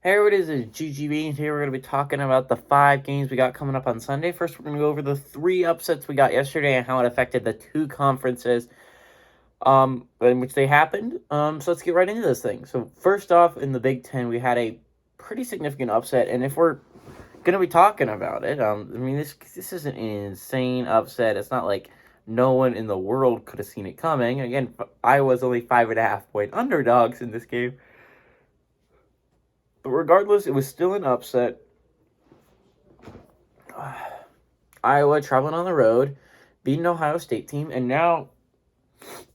Hey, what is it? GGB, and today we're going to be talking about the 5 games we got coming up on Sunday. First, we're going to go over the 3 upsets we got yesterday and how it affected the 2 conferences in which they happened. So let's get right into this thing. So first off, in the Big Ten, we had a pretty significant upset, and if we're going to be talking about it, this is an insane upset. It's not like no one in the world could have seen it coming. Again, Iowa's only 5.5-point underdogs in this game. But regardless, it was still an upset. Iowa traveling on the road, beating Ohio State team, and now,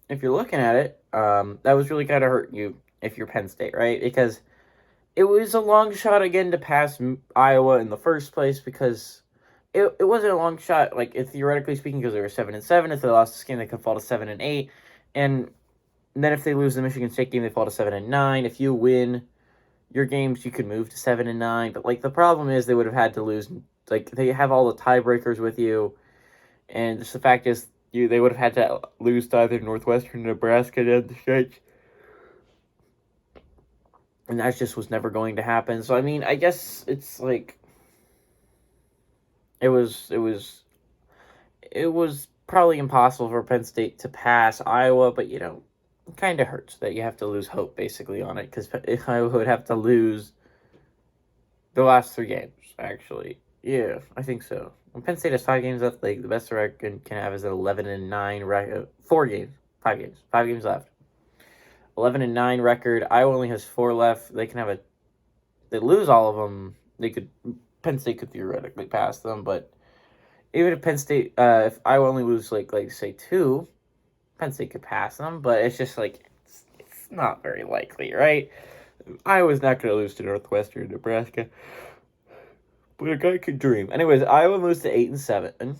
if you're looking at it, that was really kind of hurt you if you're Penn State, right? Because it was a long shot again to pass Iowa in the first place because it wasn't a long shot, like theoretically speaking, because they were 7-7. If they lost this game, they could fall to 7-8, and then if they lose the Michigan State game, they fall to 7-9. If you win your games, you could move to 7-9. But like the problem is, they would have had to lose. Like they have all the tiebreakers with you, and just the fact is, they would have had to lose to either Northwestern or Nebraska down the stretch, and that just was never going to happen. So I mean, I guess it's like it was probably impossible for Penn State to pass Iowa, but it kind of hurts that you have to lose hope basically on it because Iowa would have to lose the last 3 games. Actually, yeah, I think so. When Penn State has 5 games left, like the best record can have is an 11-9 record. 4 games, 5 games, 5 games left. 11-9 record. Iowa only has 4 left. They can have they lose all of them. Penn State could theoretically pass them, but even if if Iowa only lose like say 2, Penn State could pass them. But it's just like it's not very likely, right? Iowa's not going to lose to Northwestern or Nebraska. But a guy could dream. Anyways, Iowa moves to 8-7,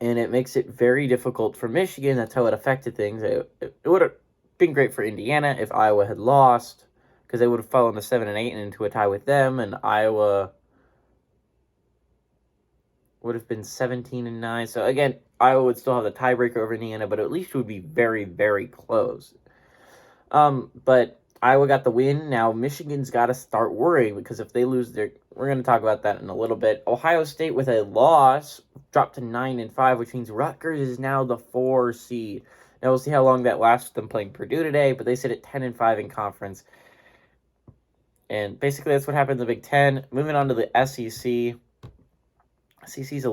and it makes it very difficult for Michigan. That's how it affected things. It would have been great for Indiana if Iowa had lost, because they would have fallen to 7-8 and into a tie with them, and Iowa would have been 17-9. So again, Iowa would still have the tiebreaker over Indiana, but at least it would be very, very close. But Iowa got the win. Now Michigan's got to start worrying because if they lose we're going to talk about that in a little bit. Ohio State with a loss dropped to 9-5, which means Rutgers is now the 4 seed. Now we'll see how long that lasts with them playing Purdue today, but they sit at 10-5 in conference. And basically that's what happened in the Big Ten. Moving on to the SEC. SEC's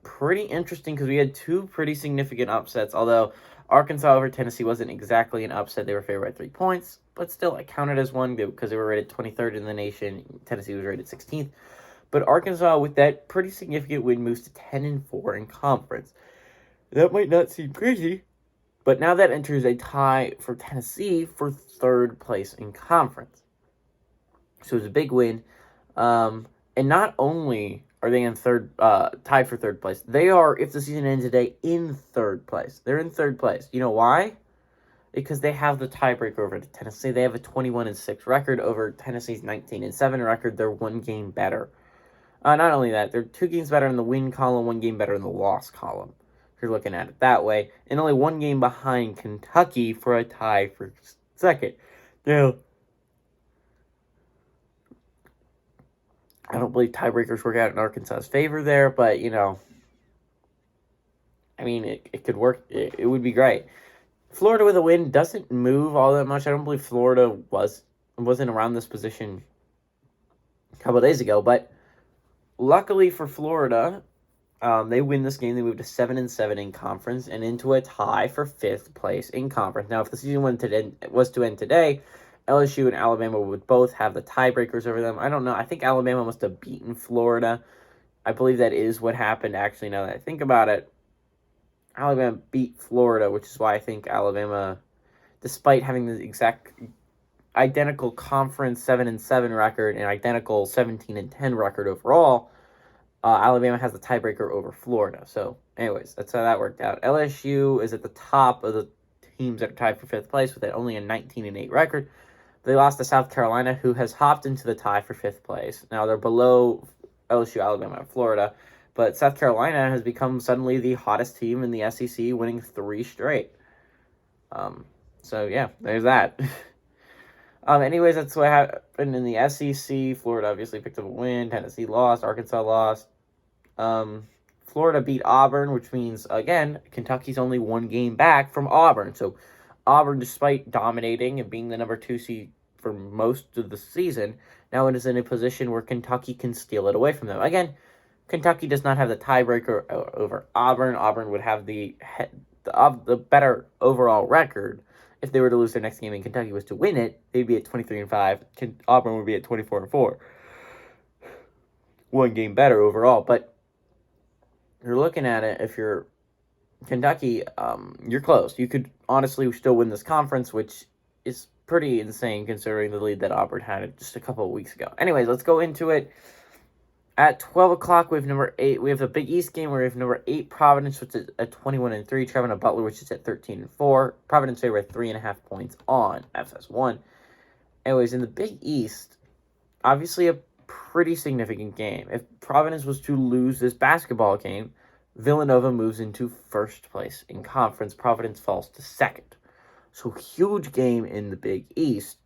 pretty interesting because we had 2 pretty significant upsets, although Arkansas over Tennessee wasn't exactly an upset. They were favored by 3 points, but still it counted as one because they were rated 23rd in the nation. Tennessee was rated 16th. But Arkansas, with that pretty significant win, moves to 10-4 in conference. That might not seem crazy, but now that enters a tie for Tennessee for 3rd place in conference. So it's a big win. And not only are they in tied for 3rd place, they are, if the season ends today, in 3rd place. They're in 3rd place. You know why? Because they have the tiebreaker over Tennessee. They have a 21-6 record over Tennessee's 19-7 record. They're 1 game better. Not only that, they're 2 games better in the win column, 1 game better in the loss column, if you're looking at it that way, and only 1 game behind Kentucky for a tie for 2nd. Now, I don't believe tiebreakers work out in Arkansas's favor there, but, I mean, it could work. It would be great. Florida with a win doesn't move all that much. I don't believe Florida wasn't around this position a couple of days ago, but luckily for Florida, they win this game. They move to 7-7 in conference and into a tie for 5th place in conference. Now, if the season was to end today, LSU and Alabama would both have the tiebreakers over them. I don't know. I think Alabama must have beaten Florida. I believe that is what happened, actually, now that I think about it. Alabama beat Florida, which is why I think Alabama, despite having the exact identical conference 7-7 record and identical 17-10 record overall, Alabama has the tiebreaker over Florida. So, anyways, that's how that worked out. LSU is at the top of the teams that are tied for 5th place with only a 19-8 record. They lost to South Carolina, who has hopped into the tie for 5th place. Now they're below LSU, Alabama, and Florida. But South Carolina has become suddenly the hottest team in the SEC, winning 3 straight. So, yeah, there's that. Anyways, that's what happened in the SEC. Florida obviously picked up a win. Tennessee lost. Arkansas lost. Florida beat Auburn, which means, again, Kentucky's only one game back from Auburn. So Auburn, despite dominating and being the number 2 seed for most of the season, now it is in a position where Kentucky can steal it away from them. Again, Kentucky does not have the tiebreaker over Auburn. Auburn would have the better overall record. If they were to lose their next game and Kentucky was to win it, they'd be at 23-5. Auburn would be at 24-4. One game better overall, but you're looking at it, if you're Kentucky, you're close. You could honestly still win this conference, which is pretty insane considering the lead that Auburn had just a couple of weeks ago. Anyways, let's go into it. At 12 o'clock, we have number 8. We have a Big East game where we have number 8 Providence, which is at 21-3. Traveling to Butler, which is at 13-4. Providence favored 3.5 points on FS1. Anyways, in the Big East, obviously a pretty significant game. If Providence was to lose this basketball game, Villanova moves into first place in conference. Providence falls to second. So huge game in the Big East.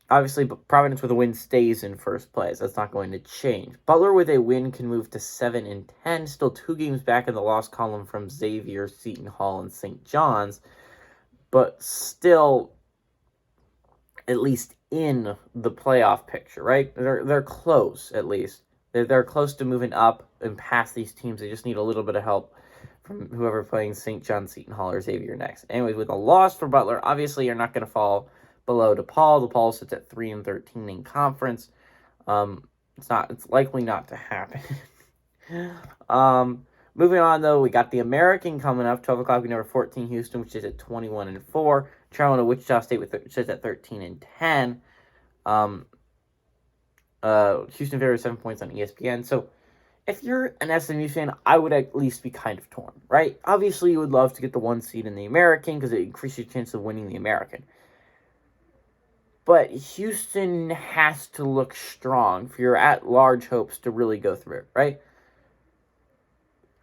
Obviously, Providence with a win stays in first place. That's not going to change. Butler with a win can move to 7-10. Still 2 games back in the loss column from Xavier, Seton Hall, and St. John's. But still, at least in the playoff picture, right? They're close, at least. They're close to moving up and past these teams. They just need a little bit of help from whoever playing St. John, Seton Hall, or Xavier next. Anyways, with a loss for Butler, obviously you're not going to fall below DePaul. DePaul sits at 3-13 in conference. It's likely not to happen. Moving on, though, we got the American coming up. 12 o'clock, we number 14 Houston, which is at 21-4. Traveling to Wichita State, which is at 13-10. Houston favored 7 points on ESPN. So if you're an SMU fan, I would at least be kind of torn, right? Obviously, you would love to get the 1 seed in the American because it increases your chance of winning the American. But Houston has to look strong for your at-large hopes to really go through, right?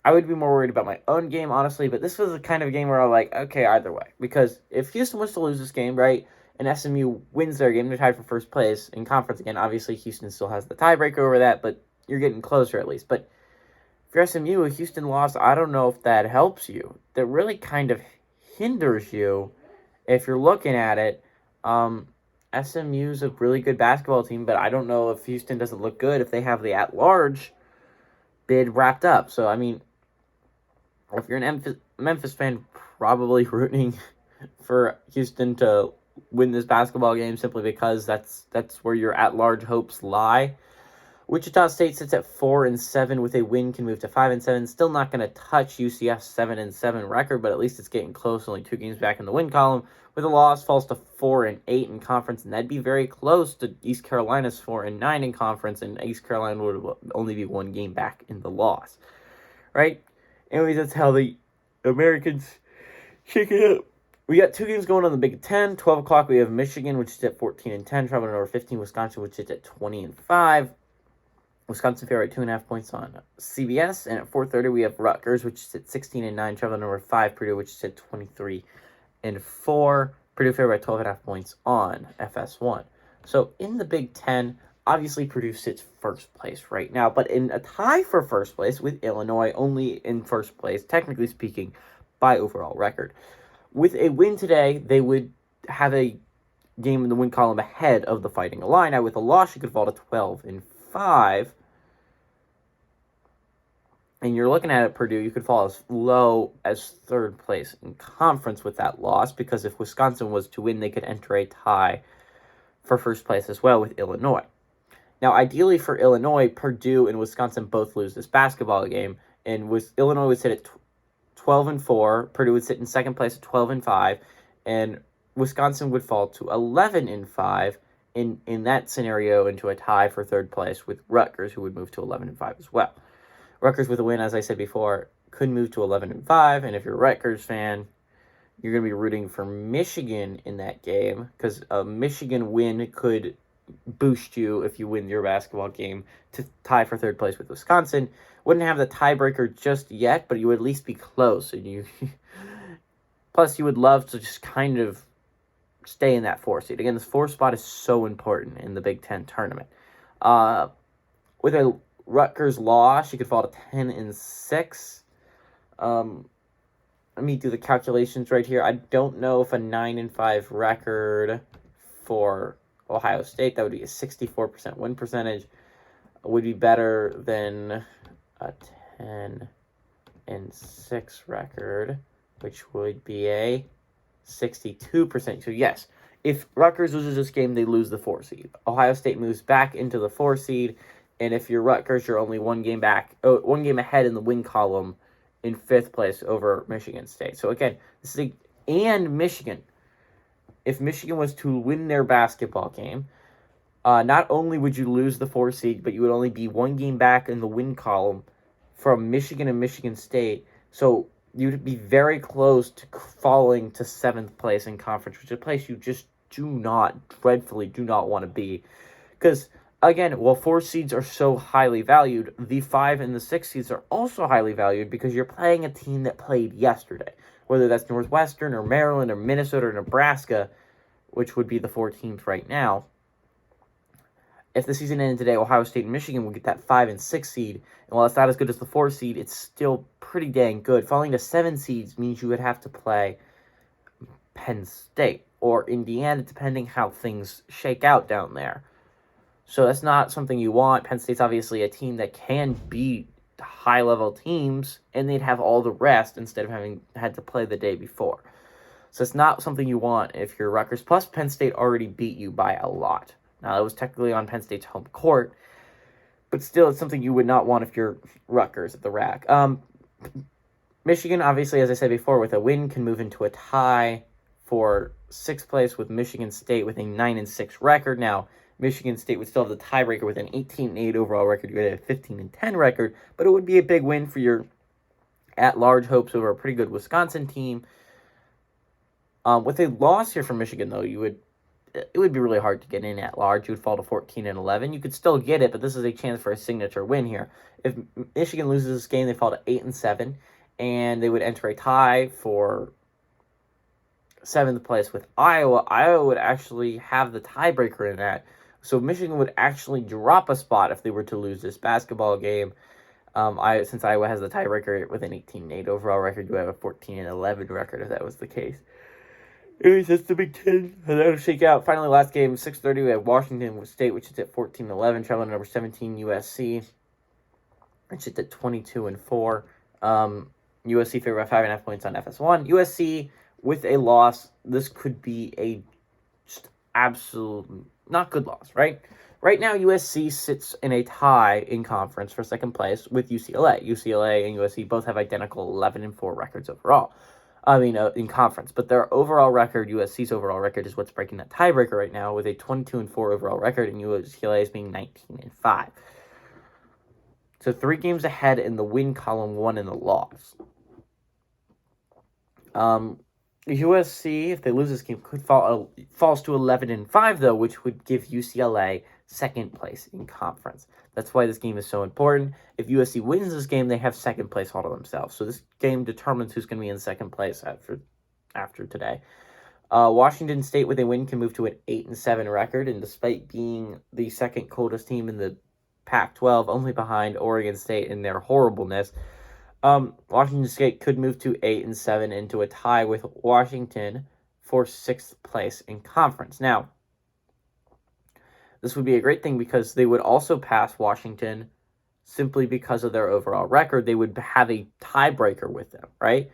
I would be more worried about my own game, honestly, but this was the kind of game where I'm like, okay, either way. Because if Houston was to lose this game, right, and SMU wins their game, they're tied for first place in conference again. Obviously, Houston still has the tiebreaker over that, but you're getting closer at least. But if you're SMU, a Houston loss, I don't know if that helps you. That really kind of hinders you if you're looking at it. SMU's a really good basketball team, but I don't know if Houston doesn't look good if they have the at-large bid wrapped up. So, I mean, if you're an Memphis fan, probably rooting for Houston to win this basketball game simply because that's where your at-large hopes lie. Wichita State sits at 4-7 with a win, can move to 5-7. Still not going to touch UCF's 7-7 record, but at least it's getting close. Only 2 games back in the win column. With a loss, falls to 4-8 in conference, and that'd be very close to East Carolina's 4-9 in conference, and East Carolina would only be 1 game back in the loss, right? Anyways, that's how the Americans shake it up. We got 2 games going on the Big Ten. 12 o'clock, we have Michigan, which is at 14-10, traveling over 15. Wisconsin, which is at 20-5. Wisconsin favored 2.5 points on CBS, and at 4:30 we have Rutgers, which is at 16-9, traveling over 5. Purdue, which is at 23-4. Purdue favored by 12.5 points on FS1. So in the Big Ten, obviously Purdue sits first place right now, but in a tie for first place with Illinois, only in first place, technically speaking, by overall record. With a win today, they would have a game in the win column ahead of the Fighting Illini. With a loss, you could fall to 12-5. And you're looking at it, Purdue, you could fall as low as 3rd place in conference with that loss, because if Wisconsin was to win, they could enter a tie for first place as well with Illinois. Now, ideally for Illinois, Purdue and Wisconsin both lose this basketball game, and Illinois would sit at 12-4, Purdue would sit in 2nd place at 12-5, and Wisconsin would fall to 11-5 in that scenario into a tie for 3rd place with Rutgers, who would move to 11-5 as well. Rutgers with a win, as I said before, could move to 11-5, and if you're a Rutgers fan, you're going to be rooting for Michigan in that game, because a Michigan win could boost you if you win your basketball game to tie for 3rd place with Wisconsin. Wouldn't have the tiebreaker just yet, but you would at least be close. And plus, you would love to just kind of stay in that 4 seed. Again, this 4 spot is so important in the Big Ten tournament. With a Rutgers loss, you could fall to 10-6. Let me do the calculations right here. I don't know if a 9-5 record for Ohio State, that would be a 64% win percentage, would be better than a 10-6 record, which would be a 62%. So yes, if Rutgers loses this game, they lose the 4 seed. Ohio State moves back into the 4 seed, and if you're Rutgers, you're only one game ahead in the win column in 5th place over Michigan State. So again, and Michigan. If Michigan was to win their basketball game, not only would you lose the 4 seed, but you would only be one game back in the win column from Michigan and Michigan State. So you'd be very close to falling to 7th place in conference, which is a place you just dreadfully do not want to be. Because, again, while 4 seeds are so highly valued, the 5 and the 6 seeds are also highly valued because you're playing a team that played yesterday. Whether that's Northwestern or Maryland or Minnesota or Nebraska, which would be the 4 teams right now. If the season ended today, Ohio State and Michigan would get that 5 and 6 seed. And while it's not as good as the 4 seed, it's still pretty dang good. Falling to 7 seeds means you would have to play Penn State or Indiana, depending how things shake out down there. So that's not something you want. Penn State's obviously a team that can beat high-level teams, and they'd have all the rest instead of having had to play the day before. So it's not something you want if you're Rutgers. Plus, Penn State already beat you by a lot. Now, it was technically on Penn State's home court, but still, it's something you would not want if you're Rutgers at the rack. Michigan, obviously, as I said before, with a win, can move into a tie for 6th place with Michigan State with a 9-6 record. Now, Michigan State would still have the tiebreaker with an 18-8 overall record. You would have a 15-10 record, but it would be a big win for your at-large hopes over a pretty good Wisconsin team. With a loss here from Michigan, though, it would be really hard to get in at large. You would fall to 14-11. You could still get it, but this is a chance for a signature win here. If Michigan loses this game, they fall to 8-7, and they would enter a tie for 7th place with Iowa. Iowa would actually have the tiebreaker in that. So Michigan would actually drop a spot if they were to lose this basketball game. Since Iowa has the tiebreaker with an 18-8 overall record, you have a 14-11 record if that was the case. Anyways, that's the Big Ten. And that'll shake out. Finally, last game, 6:30, we have Washington State, which is at 14-11, traveling to number 17 USC, which is at 22-4. USC favored by 5.5 points on FS1. USC with a loss, this could be a just absolute not good loss, right? Right now, USC sits in a tie in conference for 2nd place with UCLA. UCLA and USC both have identical 11-4 records overall. In conference. But their overall record, USC's overall record, is what's breaking that tiebreaker right now with a 22-4 overall record, and UCLA is being 19-5. So 3 games ahead in the win column, 1 in the loss. USC, if they lose this game, falls to 11-5 though, which would give UCLA 2nd place in conference. That's why this game is so important. If USC wins this game, they have 2nd place all to themselves. So this game determines who's going to be in 2nd place after today. Washington State with a win can move to an 8-7 record, and despite being the 2nd coldest team in the Pac-12, only behind Oregon State in their horribleness, Washington State could move to 8-7 into a tie with Washington for 6th place in conference. Now, this would be a great thing because they would also pass Washington simply because of their overall record. They would have a tiebreaker with them, right?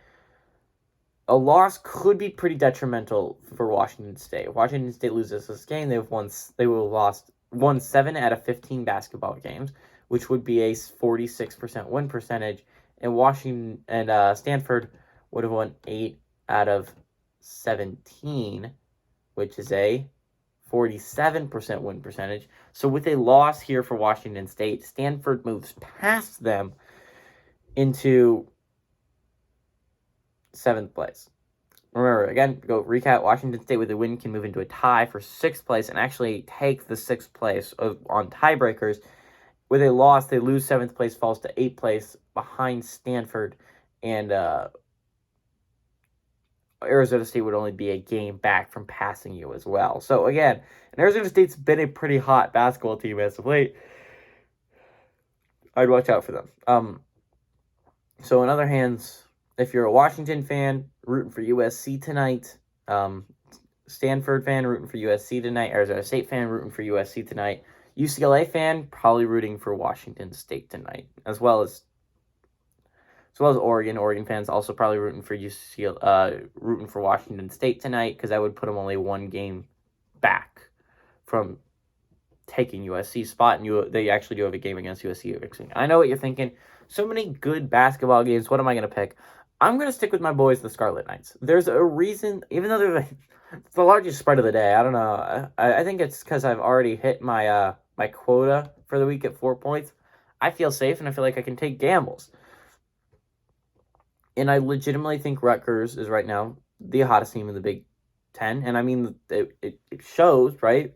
A loss could be pretty detrimental for Washington State. If Washington State loses this game, they will have won 7 out of 15 basketball games, which would be a 46% win percentage. And Washington and Stanford would have won 8 out of 17, which is a 47% win percentage. So with a loss here for Washington State, Stanford moves past them into 7th place. Remember, again, go recap, Washington State with a win can move into a tie for 6th place and actually take the 6th place on tiebreakers. With a loss, they lose 7th place, falls to 8th place behind Stanford, and Arizona State would only be a game back from passing you as well. So again, and Arizona State's been a pretty hot basketball team as of late. I'd watch out for them. So in other hands, if you're a Washington fan rooting for USC tonight, Stanford fan rooting for USC tonight, Arizona State fan rooting for USC tonight, UCLA fan probably rooting for Washington State tonight, as well as Oregon. Oregon fans also probably rooting for Washington State tonight, because that would put them only one game back from taking USC's spot, and they actually do have a game against USC. I know what you're thinking. So many good basketball games. What am I going to pick? I'm going to stick with my boys, the Scarlet Knights. There's a reason, even though they're the largest spread of the day. I don't know. I think it's because I've already hit my my quota for the week at 4 points. I feel safe, and I feel like I can take gambles. And I legitimately think Rutgers is right now the hottest team in the Big Ten. And I mean, it shows, right?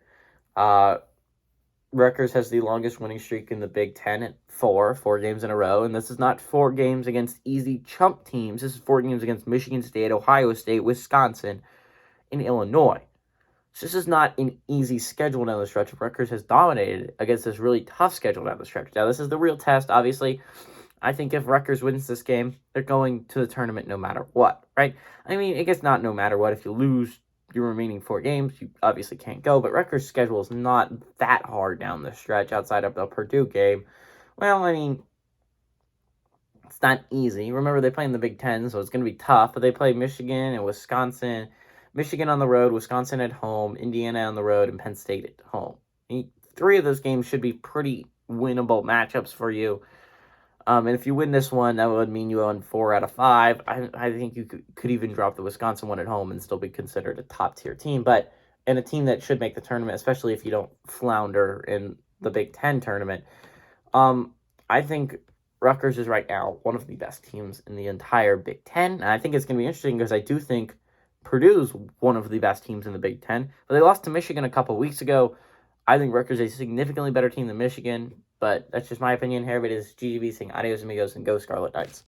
Rutgers has the longest winning streak in the Big Ten at four games in a row. And this is not 4 games against easy chump teams. This is 4 games against Michigan State, Ohio State, Wisconsin, and Illinois. So this is not an easy schedule down the stretch. Rutgers has dominated against this really tough schedule down the stretch. Now, this is the real test, obviously. I think if Rutgers wins this game, they're going to the tournament no matter what, right? I mean, I guess not no matter what. If you lose your remaining 4 games, you obviously can't go. But Rutgers' schedule is not that hard down the stretch outside of the Purdue game. Well, I mean, it's not easy. Remember, they play in the Big Ten, so it's going to be tough. But they play Michigan and Wisconsin. Michigan on the road, Wisconsin at home, Indiana on the road, and Penn State at home. 3 of those games should be pretty winnable matchups for you. And if you win this one, that would mean you won 4 out of 5. I think you could even drop the Wisconsin one at home and still be considered a top-tier team. But and a team that should make the tournament, especially if you don't flounder in the Big Ten tournament. I think Rutgers is right now one of the best teams in the entire Big Ten. And I think it's going to be interesting because I do think Purdue's one of the best teams in the Big Ten. But they lost to Michigan a couple weeks ago. I think Rutgers is a significantly better team than Michigan. But that's just my opinion. Here it is, GGB saying adios amigos and go Scarlet Knights.